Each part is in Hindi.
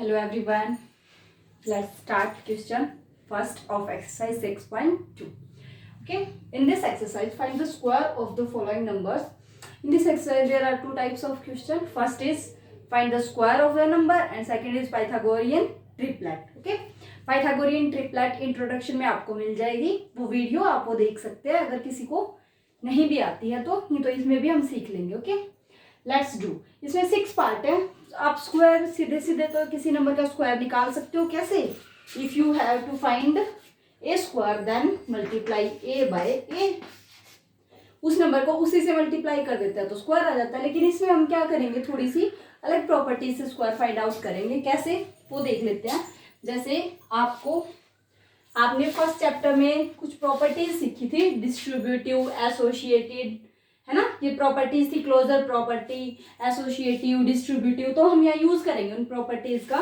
Hello everyone. Let's start question first of exercise 6.2. Okay. In this exercise, find the square of the following numbers. In this exercise, there are two types of question. First is find the square of the number and second is Pythagorean triplet. Okay. Pythagorean triplet introduction में आपको मिल जाएगी, वो वीडियो आप वो देख सकते हैं अगर किसी को नहीं भी आती है तो इसमें भी हम सीख लेंगे. Okay, let's do. इसमें 6 पार्ट है. आप स्क्वायर सीधे सीधे तो किसी नंबर का स्क्वायर निकाल सकते हो. कैसे? If you have to find a square then multiply a by a. उस नंबर को उसी से मल्टीप्लाई कर देते हैं तो स्क्वायर आ जाता है. लेकिन इसमें हम क्या करेंगे, थोड़ी सी अलग प्रॉपर्टी से स्क्वायर फाइंड आउट करेंगे. कैसे वो देख लेते हैं. जैसे आपने फर्स्ट चैप्टर में कुछ प्रॉपर्टीज सीखी थी, डिस्ट्रीब्यूटिव, एसोसिएटेड, है ना. ये प्रॉपर्टीज थी, क्लोजर प्रॉपर्टी, एसोसिएटिव, डिस्ट्रीब्यूटिव. तो हम यहाँ यूज करेंगे उन प्रॉपर्टीज का.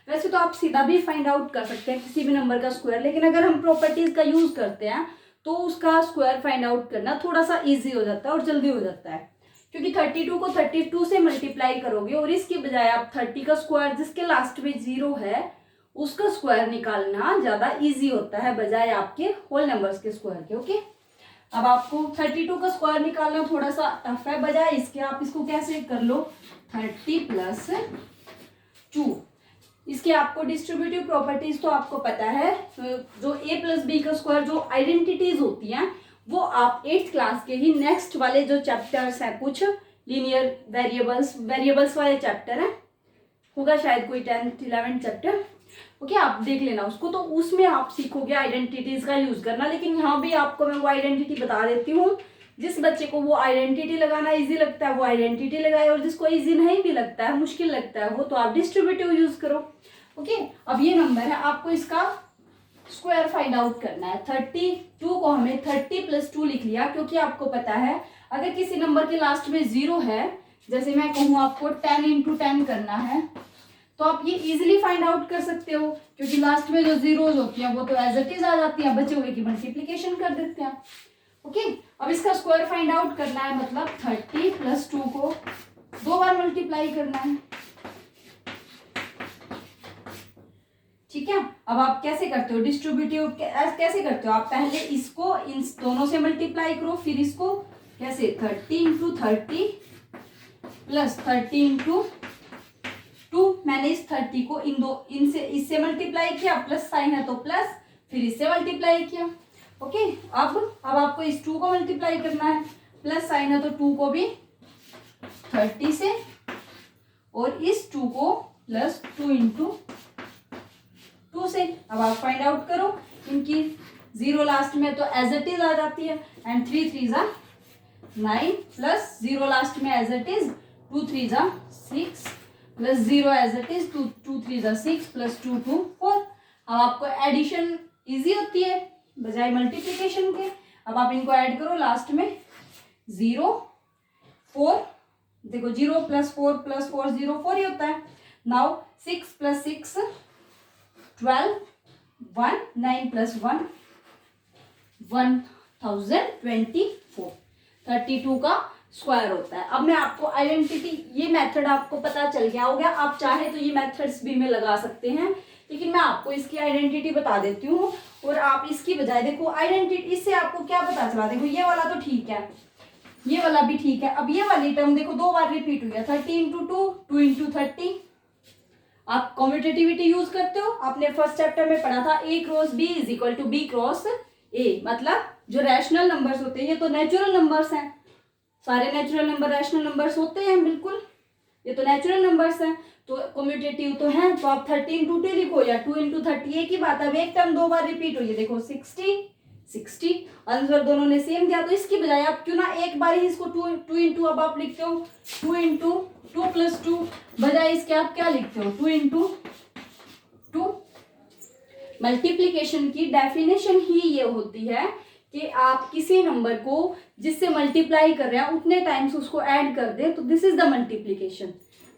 वैसे तो आप सीधा भी फाइंड आउट कर सकते हैं किसी भी नंबर का स्क्वायर, लेकिन अगर हम प्रॉपर्टीज का यूज करते हैं तो उसका स्क्वायर फाइंड आउट करना थोड़ा सा ईजी हो जाता है और जल्दी हो जाता है. क्योंकि 32 को 32 से मल्टीप्लाई करोगे और इसके बजाय आप 30 का स्क्वायर जिसके लास्ट में 0 है उसका स्क्वायर निकालना ज्यादा इजी होता है बजाय आपके होल नंबर्स के स्क्वायर के. ओके, अब आपको 32 का स्क्वायर निकालना थोड़ा सा टफ है. बजाय इसके आप इसको कैसे कर लो, 30 प्लस 2. इसके आपको डिस्ट्रीब्यूटिव प्रॉपर्टीज तो आपको पता है. जो a प्लस बी का स्क्वायर, जो आइडेंटिटीज होती हैं वो आप 8th क्लास के ही नेक्स्ट वाले जो चैप्टर्स हैं, कुछ लीनियर वेरिएबल्स वाले चैप्टर हैं, होगा शायद कोई 10th 11th चैप्टर. ओके, आप देख लेना उसको. तो उसमें आप सीखोगे आइडेंटिटीज का यूज करना. लेकिन यहाँ भी आपको मैं वो आइडेंटिटी बता देती हूँ. जिस बच्चे को वो आइडेंटिटी लगाना इजी लगता है वो आइडेंटिटी लगाए, और जिसको इजी नहीं भी लगता है, मुश्किल लगता है वो, तो आप डिस्ट्रीब्यूटिव यूज करो. ओके, अब ये नंबर है, आपको इसका स्क्वायर फाइंड आउट करना है. 32 को हमने 30 प्लस 2 लिख लिया क्योंकि आपको पता है अगर किसी नंबर के लास्ट में 0 है, जैसे मैं कहूँ आपको 10 into 10 करना है, तो आप ये इजीली फाइंड आउट कर सकते हो क्योंकि लास्ट में जो जीरोज होती हैं वो तो एज इट इज आ जाती हैं, बचे हुए की मल्टीप्लीकेशन कर देते हैं. ओके, अब इसका स्क्वायर फाइंड आउट करना है, मतलब 30 प्लस 2 को 2 बार मल्टीप्लाई करना है. ठीक है, अब आप कैसे करते हो डिस्ट्रीब्यूटिव, कैसे करते हो आप, पहले इसको इन दोनों से मल्टीप्लाई करो, फिर इसको कैसे 30 into 30 प्लस 30 into 2. मैंने इस 30 को इनसे इससे मल्टीप्लाई किया, प्लस साइन है तो प्लस, फिर इससे मल्टीप्लाई किया. ओके, अब आपको इस 2 को मल्टीप्लाई करना है, प्लस साइन है तो 2 को भी 30 से, और इस 2 को प्लस 2 into 2 से. अब आप फाइंड आउट करो. इनकी 0 लास्ट में तो एज इट इज आ जाती है, एंड 3 3 जा 9 प्लस 0 लास्ट में एज इट इज 2 3 जा 6 प्लस 0 एज इट इज 2 3 जा 6 प्लस 2 2 4. अब आपको एडिशन इजी होती है बजाय मल्टीप्लिकेशन के. अब आप इनको ऐड करो, लास्ट में 0 4, देखो 0 प्लस 4 प्लस 4 0 4 ही होता है. Now 6 plus 6 12, 1 9 plus 1 1024. 32 का स्क्वायर होता है. अब मैं आपको आइडेंटिटी, ये मेथड आपको पता चल गया होगा. आप चाहे तो ये मेथड्स भी में लगा सकते हैं, लेकिन मैं आपको इसकी आइडेंटिटी बता देती हूँ. और आप इसकी बजाय देखो आइडेंटिटी, इससे आपको क्या पता चला, देखो ये वाला तो ठीक है, ये वाला भी ठीक है. अब ये वाली टर्म देखो 2 बार रिपीट हुई है, 30 into 2 2 into 30. आप कम्यूटेटिविटी यूज करते हो. आपने फर्स्ट चैप्टर में पढ़ा था A cross B is equal to B cross A. मतलब जो रैशनल नंबर्स होते हैं, ये तो नेचुरल नंबर्स हैं, सारे नेचुरल नंबर रैशनल नंबर्स होते हैं, बिल्कुल ये तो नेचुरल नंबर्स हैं, तो कम्यूटेटिव तो है. तो आप 30 into 2 लिखो या 2 into 30, एक ही बात है. अब एक टर्म 2 बार रिपीट हुई है, देखो 60 आंसर दोनों ने सेम दिया. तो इसकी बजाय आप क्यों ना एक बार ही इसको 2 into, अब आप लिखते हो 2 into 2 प्लस 2, बजाय इसके आप क्या लिखते हो 2 into 2. मल्टीप्लीकेशन की डेफिनेशन ही ये होती है कि आप किसी नंबर को जिससे मल्टीप्लाई कर रहे हैं उतने टाइम्स उसको ऐड कर दें, तो this is the multiplication.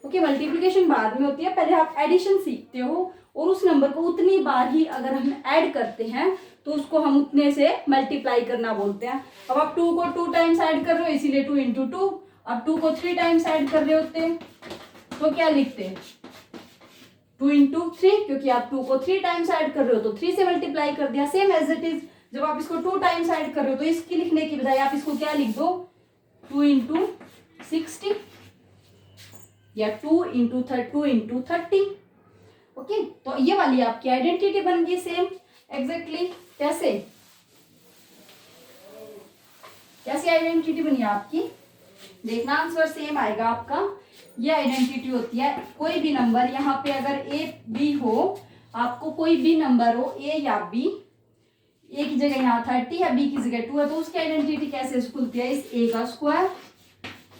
Okay, multiplication बाद में होती है, पहले आप एडिशन सीखते हो और उस नंबर को उतनी बार ही अगर हम ऐड करते हैं तो उसको हम उतने से मल्टीप्लाई करना बोलते हैं. अब आप 2 को 2 टाइम्स ऐड कर रहे हो, इसीलिए 2 into 2. अब 2 को 3 टाइम्स ऐड कर रहे होते हैं तो क्या लिखते हैं 2 इंटू 3, क्योंकि आप 2 को 3 टाइम्स ऐड कर रहे हो तो 3 से मल्टीप्लाई कर दिया। सेम एज इट इज जब आप इसको 2 टाइम्स ऐड कर रहे हो तो इसकी लिखने की बजाय आप इसको क्या लिख दो, 2 इंटू 60 या 2 इंटू 30। ओके, तो ये वाली आपकी आइडेंटिटी बन गई सेम एग्जैक्टली। कैसे कैसी आइडेंटिटी बनी आपकी, देखना आंसर सेम आएगा आपका। ये आइडेंटिटी होती है कोई भी नंबर, यहाँ पे अगर ए बी हो, आपको कोई भी नंबर हो ए या बी, ए की जगह यहाँ 30 है, बी की जगह 2 है, तो उसकी आइडेंटिटी कैसे खुलती है, इस ए का स्क्वायर,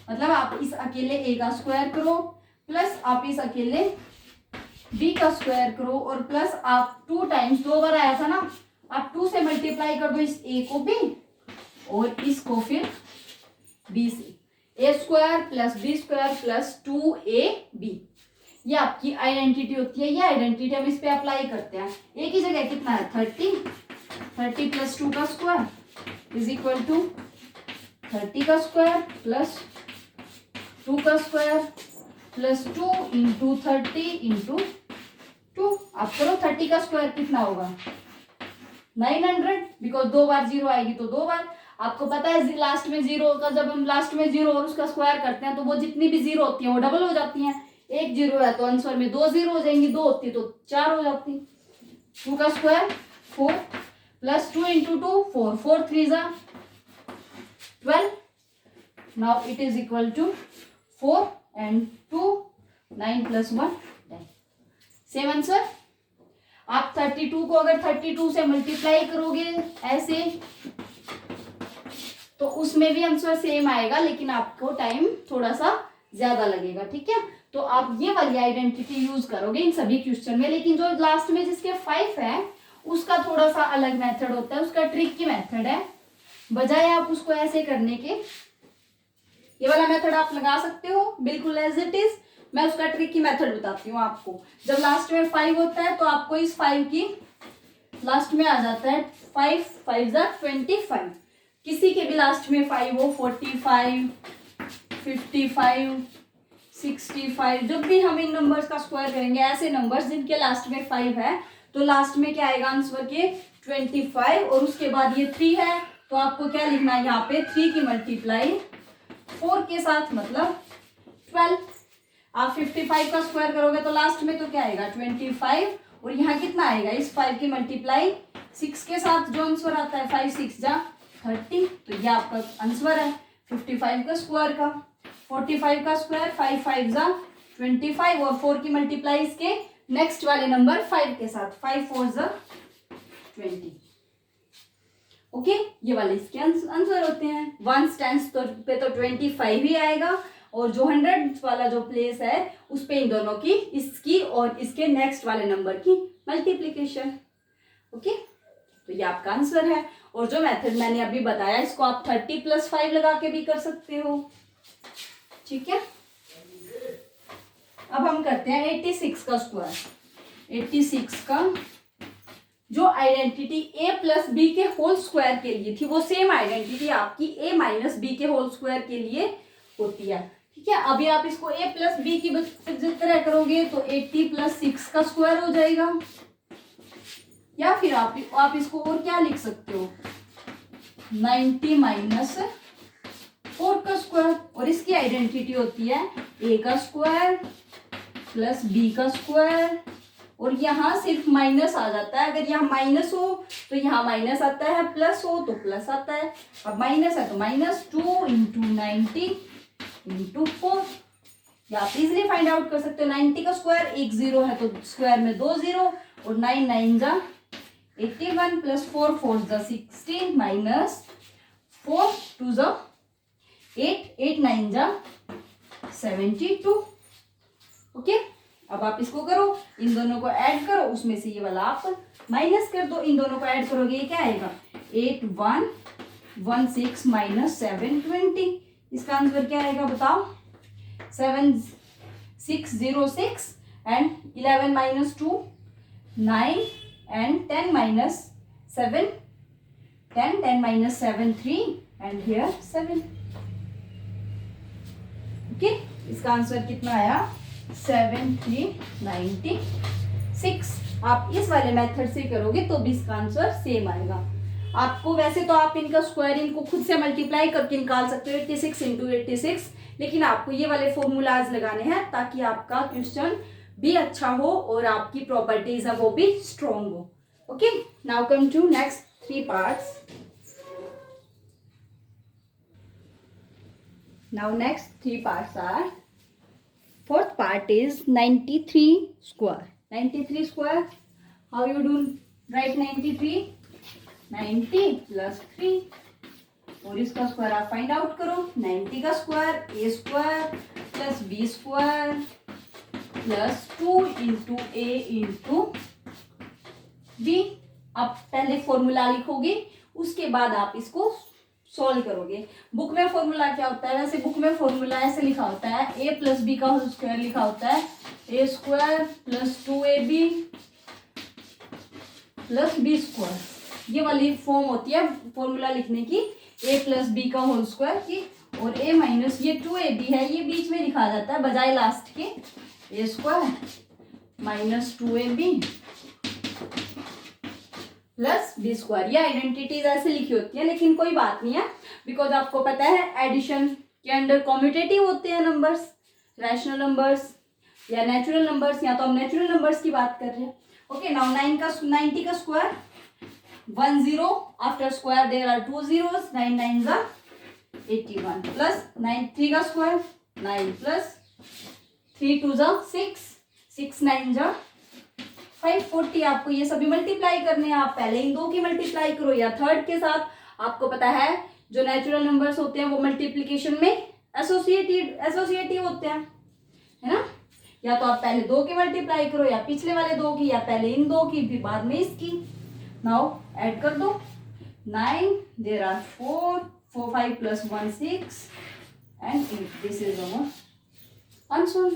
मतलब आप इस अकेले ए का स्क्वायर करो प्लस आप इस अकेले बी का स्क्वायर करो और प्लस आप 2 टाइम्स, 2 बार आया था ना, आप 2 से मल्टीप्लाई कर दो इस ए को भी और इसको फिर बी से, A square plus B square plus 2ab, ये आपकी आइडेंटिटी होती है। ये आइडेंटिटी हम इस पे अप्लाई करते हैं। ए की जगह कितना है 30 प्लस 2 का स्क्वायर इज इक्वल टू 30 का स्क्वायर प्लस 2 का स्क्वायर प्लस 2 इंटू 30 इंटू 2। आप करो 30 का स्क्वायर कितना होगा 900, बिकॉज 2 बार 0 आएगी तो 2 बार। आपको पता है लास्ट में 0 का, जब हम लास्ट में 0 और उसका स्क्वायर करते हैं तो वो जितनी भी 0 होती है वो डबल हो जाती हैं। एक 0 है तो आंसर में 2 0 हो जाएंगी, 2 होती तो 4 हो जाती। 2 का स्क्वायर 4 प्लस 2 इंटू 2 4, 4 3 जा 12। Now it is equal to 4 and 2 9 plus 1 10। Same answer. आप 32 को अगर 32 से मल्टीप्लाई करोगे ऐसे तो उसमें भी आंसर सेम आएगा, लेकिन आपको टाइम थोड़ा सा ज्यादा लगेगा। ठीक है, तो आप ये वाली आइडेंटिटी यूज करोगे इन सभी क्वेश्चन में, लेकिन जो लास्ट में जिसके 5 है उसका थोड़ा सा अलग मेथड होता है, उसका ट्रिक की मेथड है। बजाय आप उसको ऐसे करने के, ये वाला मेथड आप लगा सकते हो बिल्कुल एज इट इज। मैं उसका ट्रिक की मेथड बताती हूँ आपको। जब लास्ट में 5 होता है तो आपको इस 5 की लास्ट में आ जाता है 5 5 जा 25। किसी के भी लास्ट में 5 हो, 45 55 65, जब भी हम इन नंबर्स का स्क्वायर करेंगे, ऐसे नंबर्स जिनके लास्ट में 5 है तो लास्ट में क्या आएगा आंसर के 25 और उसके बाद ये 3 है तो आपको क्या लिखना है यहाँ पे 3 की मल्टीप्लाई 4 के साथ मतलब 12। आप 55 का स्क्वायर करोगे तो लास्ट में तो क्या आएगा 25 और यहाँ कितना आएगा इस 5 की मल्टीप्लाई 6 के साथ, जो आंसर आता है 5 6 जा 30। तो ये आपका आंसर है 55 का स्क्वायर का। 45 का स्क्वायर 5 5 जा 25 और 4 की मल्टीप्लाई इसके नेक्स्ट वाले नंबर 5 के साथ 5 4 जा 20। ओके, ये वाले इसके आंसर होते हैं। 1 टेंस पे तो 25 ही आएगा और जो 100 वाला जो प्लेस है उस पे इन दोनों की, इसकी और इसके नेक्स्ट वाले नंबर की मल्टीप्लिकेशन। ओके, तो ये आपका आंसर है। और जो मेथड मैंने अभी बताया इसको आप 30 + 5 लगा के भी कर सकते हो। ठीक है, अब हम करते हैं 86 का स्क्वायर। 86 का जो आइडेंटिटी a + b के होल स्क्वायर के लिए थी वो सेम आइडेंटिटी आपकी a - b के होल स्क्वायर के लिए होती है। ठीक है, अभी आप इसको a + b की तरह करोगे तो 80 + 6 का स्क्वायर हो जाएगा, या फिर आप इसको और क्या लिख सकते हो 90 - 4 का स्क्वायर। और इसकी आइडेंटिटी होती है a का स्क्वायर प्लस b का स्क्वायर, और यहाँ सिर्फ माइनस आ जाता है। अगर यहाँ माइनस हो तो यहाँ माइनस आता है, प्लस हो तो प्लस आता है। अब माइनस है तो -2 × 90 × 4। या आप इजिली फाइंड आउट कर सकते हो। 90 का स्क्वायर 1 0 है तो स्क्वायर में 2 0 और 9 9 जा 81 प्लस 4 4 जा 16 माइनस 4 2 जा 8 8 9 जा 72। ओके, अब आप इसको करो, इन दोनों को ऐड करो, उसमें से ये वाला आप माइनस कर दो। इन दोनों को ऐड करोगे ये क्या आएगा 8 1 1 6 - 7 20। इसका आंसर क्या आएगा बताओ 7 6 0 6 and 11 - 2 9 and 10 - 7 10 10 - 7 3 and here 7। Okay, इसका आंसर कितना आया 7396। आप इस वाले मेथड से करोगे तो भी इसका आंसर सेम आएगा। आपको वैसे तो आप इनका स्क्वायर इनको खुद से मल्टीप्लाई करके निकाल सकते हो 86 इंटू 86, लेकिन आपको ये वाले फॉर्मूलाज लगाने हैं ताकि आपका क्वेश्चन भी अच्छा हो और आपकी प्रॉपर्टीज है वो भी स्ट्रॉन्ग हो। Okay, now come to next 3 parts. Now next 3 parts are, fourth part is 93 square. 93 square, how you do write 93? 90 plus 3 और इसका स्क्वायर आप फाइंड आउट करो। 90 का square a square plus b square plus 2 into a into b। आप पहले फॉर्मूला लिखोगे, उसके बाद आप इसको सॉल्व करोगे। बुक में फॉर्मूला क्या होता है? वैसे बुक में फॉर्मूला ऐसे लिखा होता है, a प्लस बी का होल स्क्वायर लिखा होता है a square plus 2ab plus B square. ये वाली फॉर्म होती है फॉर्मूला लिखने की, a प्लस बी का होल स्क्वायर की, और a माइनस ये 2ab है ये बीच में लिखा जाता है बजाय लास्ट के, a square minus 2ab plus B square. ये आइडेंटिटीज ऐसे लिखी होती है, लेकिन कोई बात नहीं है, बिकॉज आपको पता है एडिशन के अंडर कॉम्यूटेटिव होते हैं नंबर्स, रैशनल नंबर्स या नेचुरल नंबर्स, या तो हम नेचुरल नंबर्स की बात कर रहे हैं। ओके, नाउ 90 का square 10 after square there are 2 zeros, 9 9s are 81 plus 3 का square 9 plus 3 2s are 6, 6 9s are 540। आपको ये सभी मल्टीप्लाई करने हैं, आप पहले इन दो की मल्टीप्लाई करो या थर्ड के साथ। आपको पता है जो नेचुरल नंबर्स होते हैं वो मल्टीप्लिकेशन में एसोसिएटिव होते हैं, है ना। या तो आप पहले दो की मल्टीप्लाई करो या पिछले वाले दो की, या पहले इन दो की फिर बाद में इसकी। नाउ ऐड कर दो 9 there are 4 4 5 plus 1 6 and 8। This is our answer.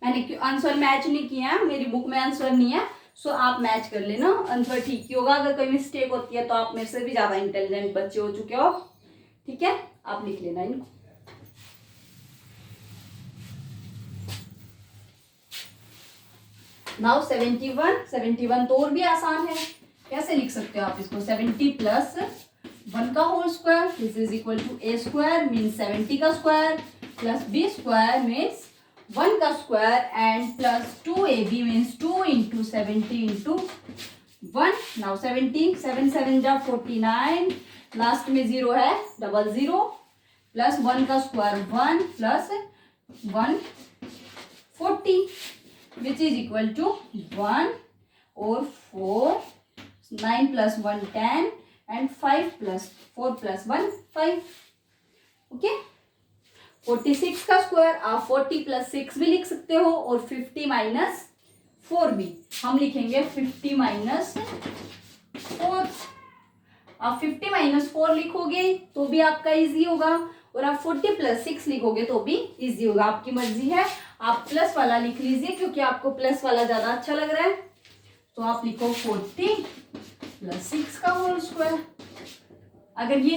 मैंने आंसर मैच नहीं किया है, मेरी बुक में आंसर नहीं है, सो आप मैच कर लेना, आंसर ठीक ही होगा। अगर कोई मिस्टेक होती है तो आप मेरे से भी ज्यादा इंटेलिजेंट बच्चे हो चुके हो, ठीक है, आप लिख लेना इनको। नाउ 71 तो और भी आसान है, कैसे लिख सकते हो आप इसको? 70 प्लस 1 का whole square, this is equal to a square means 70 का square plus b square means 1 का square and plus 2ab means 2 into 70 into 1। Now 70 7 7 जा 49, लास्ट में 0 है 00 प्लस 1 का square 1 plus 140 which is equal to 1 और 4, 9 plus 1 10 and 5 plus 4 plus 1 5। Okay, 46 का स्क्वायर आप 40 प्लस 6 भी लिख सकते हो और 50 माइनस 4 भी। हम लिखेंगे 50 माइनस 4। आप 50 माइनस 4 लिखोगे तो भी आपका इजी होगा, और आप 40 प्लस 6 लिखोगे तो भी इजी होगा, आपकी मर्जी है। आप प्लस वाला लिख लीजिए क्योंकि आपको प्लस वाला ज्यादा अच्छा लग रहा है, तो आप लिखो 40 प्लस 6 का होल स्क्वायर। अगर ये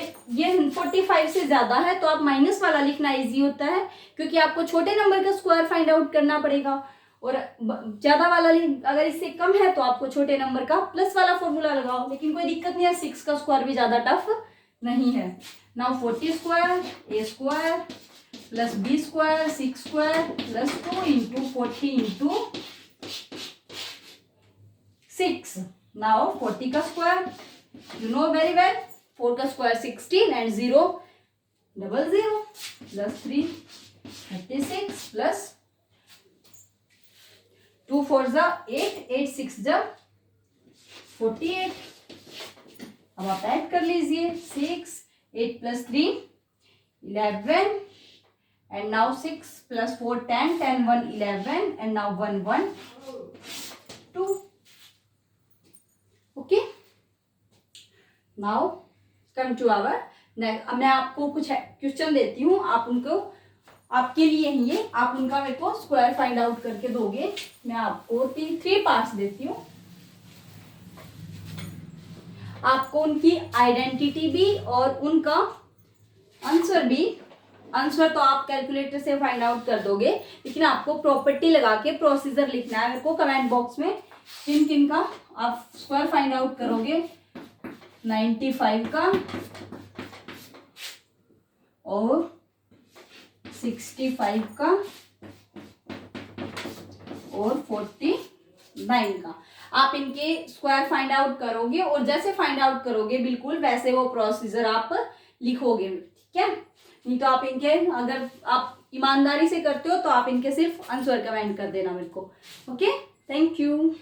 45 से ज्यादा है तो आप माइनस वाला लिखना इजी होता है, क्योंकि आपको छोटे नंबर का स्क्वायर फाइंड आउट करना पड़ेगा, और ज्यादा वाला अगर इससे कम है तो आपको छोटे नंबर का प्लस वाला फॉर्मूला लगाओ, लेकिन कोई दिक्कत नहीं है, 6 का स्क्वायर भी ज्यादा टफ नहीं है। Now 40 square a square plus b square 6 square plus 2 into 40 into 6। Now 40 का square you know very well, 4 का स्क्वायर 16 एंड 0 00 प्लस 3 36 प्लस 2 4 जा 8 8 6 जा 48। अब आप ऐड कर लीजिए 6 8 plus 3 11 and now 6 plus 4 10 10 1 11 and now 1 1 2। Okay, now come to our next. मैं आपको कुछ क्वेश्चन देती हूँ, आप उनको आपके लिए ही ये, आप उनका मेरे को स्क्वायर फाइंड आउट करके दोगे। मैं आपको 3 पार्ट्स देती हूँ, आपको उनकी आइडेंटिटी भी और उनका आंसर भी आंसर तो आप कैलकुलेटर से फाइंड आउट कर दोगे, लेकिन आपको प्रॉपर्टी लगा के प्रोसीजर लिखना है। मेरे को कमेंट बॉक्स में किन किन का आप स्क्वायर फाइंड आउट करोगे, 95 का और 65 का और 49 का, आप इनके स्क्वायर फाइंड आउट करोगे और जैसे फाइंड आउट करोगे बिल्कुल वैसे वो प्रोसीजर आप लिखोगे, ठीक है। नहीं तो आप इनके, अगर आप ईमानदारी से करते हो तो आप इनके सिर्फ आंसर कमेंट कर देना मेरे को। Okay, thank you.